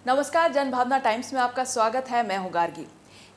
नमस्कार, जनभावना टाइम्स में आपका स्वागत है। मैं हूं गार्गी।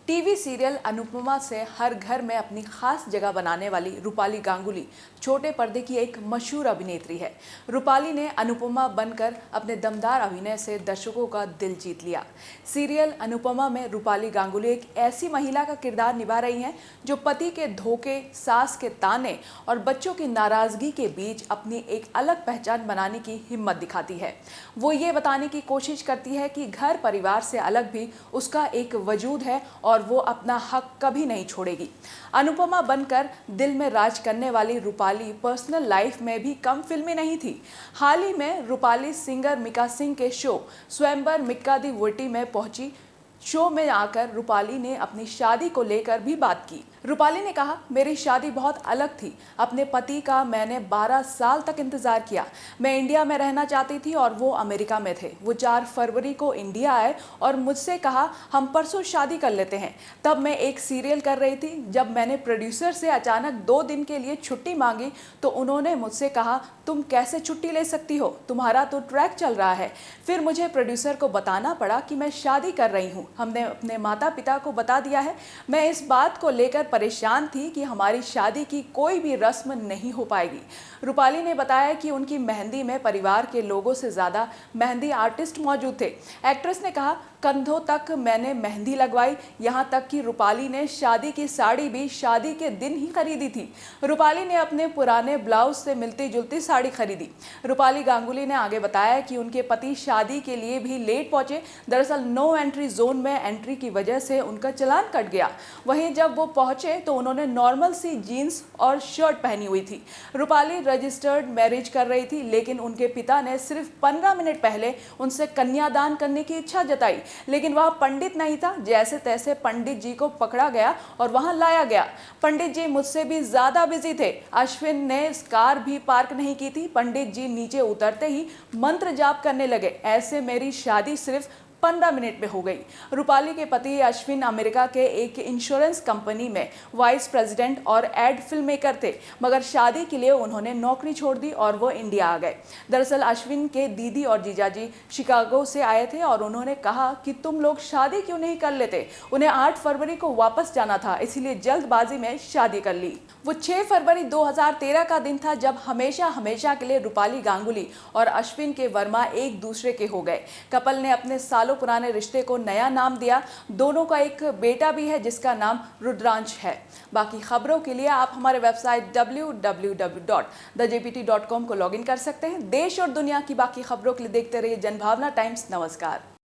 टीवी सीरियल अनुपमा से हर घर में अपनी खास जगह बनाने वाली रूपाली गांगुली छोटे पर्दे की एक मशहूर अभिनेत्री है। रूपाली ने अनुपमा बनकर अपने दमदार अभिनय से दर्शकों का दिल जीत लिया। सीरियल अनुपमा में रूपाली गांगुली एक ऐसी महिला का किरदार निभा रही हैं जो पति के धोखे, सास के ताने और बच्चों की नाराजगी के बीच अपनी एक अलग पहचान बनाने की हिम्मत दिखाती है। वो ये बताने की कोशिश करती है कि घर परिवार से अलग भी उसका एक वजूद है और वो अपना हक कभी नहीं छोड़ेगी। अनुपमा बनकर दिल में राज करने वाली रूपाली पर्सनल लाइफ में भी कम फिल्मी नहीं थी। हाल ही में रूपाली सिंगर मिका सिंह के शो स्वयंवर मिक्का दी वोटी में पहुंची। शो में आकर रूपाली ने अपनी शादी को लेकर भी बात की। रूपाली ने कहा, मेरी शादी बहुत अलग थी। अपने पति का मैंने 12 साल तक इंतजार किया। मैं इंडिया में रहना चाहती थी और वो अमेरिका में थे। वो 4 फरवरी को इंडिया आए और मुझसे कहा, हम परसों शादी कर लेते हैं। तब मैं एक सीरियल कर रही थी। जब मैंने प्रोड्यूसर से अचानक 2 दिन के लिए छुट्टी मांगी तो उन्होंने मुझसे कहा, तुम कैसे छुट्टी ले सकती हो, तुम्हारा तो ट्रैक चल रहा है। फिर मुझे प्रोड्यूसर को बताना पड़ा कि मैं शादी कर रही हूँ। हमने अपने माता पिता को बता दिया है। मैं इस बात को लेकर परेशान थी कि हमारी शादी की कोई भी रस्म नहीं हो पाएगी। रूपाली ने बताया कि उनकी मेहंदी में परिवार के लोगों से ज़्यादा मेहंदी आर्टिस्ट मौजूद थे। एक्ट्रेस ने कहा, कंधों तक मैंने मेहंदी लगवाई, यहाँ तक कि रूपाली ने शादी की साड़ी भी शादी के दिन ही खरीदी थी। रूपाली ने अपने पुराने ब्लाउज से मिलती जुलती साड़ी खरीदी। रूपाली गांगुली ने आगे बताया कि उनके पति शादी के लिए भी लेट पहुंचे। दरअसल नो एंट्री जोन में एंट्री की वजह से उनका चालान कट गया। वहीं जब वो पहुंचे तो उन्होंने नॉर्मल सी जीन्स और शर्ट पहनी हुई थी। रूपाली रजिस्टर्ड मैरिज कर रही थी, लेकिन उनके पिता ने सिर्फ 15 मिनट पहले उनसे कन्यादान करने की इच्छा जताई, लेकिन वह पंडित नहीं था। जैसे तैसे पंडित जी को पकड़ा गया और वहां लाया गया। पंडित जी मुझसे भी ज्यादा बिजी थे। अश्विन ने कार भी पार्क नहीं की थी। पंडित जी नीचे उतरते ही मंत्र जाप करने लगे। ऐसे मेरी शादी सिर्फ 15 मिनट में हो गई। रूपाली के पति अश्विन अमेरिका के एक इंश्योरेंस कंपनी में वाइस प्रेसिडेंट और एड फिल्म मेकर थे, मगर शादी के लिए उन्होंने नौकरी छोड़ दी और वो इंडिया आ गए। दरअसल अश्विन के दीदी और जीजाजी शिकागो से आए थे और उन्होंने कहा कि तुम लोग शादी क्यों नहीं कर लेते। उन्हें 8 फरवरी को वापस जाना था, इसीलिए जल्दबाजी में शादी कर ली। वो 6 फरवरी 2013 का दिन था जब हमेशा हमेशा के लिए रूपाली गांगुली और अश्विन के वर्मा एक दूसरे के हो गए। कपल ने अपने सालों पुराने रिश्ते को नया नाम दिया। दोनों का एक बेटा भी है जिसका नाम रुद्रांश है। बाकी खबरों के लिए आप हमारे वेबसाइट www.thejpt.com को लॉगिन कर सकते हैं। देश और दुनिया की बाकी खबरों के लिए देखते रहिए जनभावना टाइम्स। नमस्कार।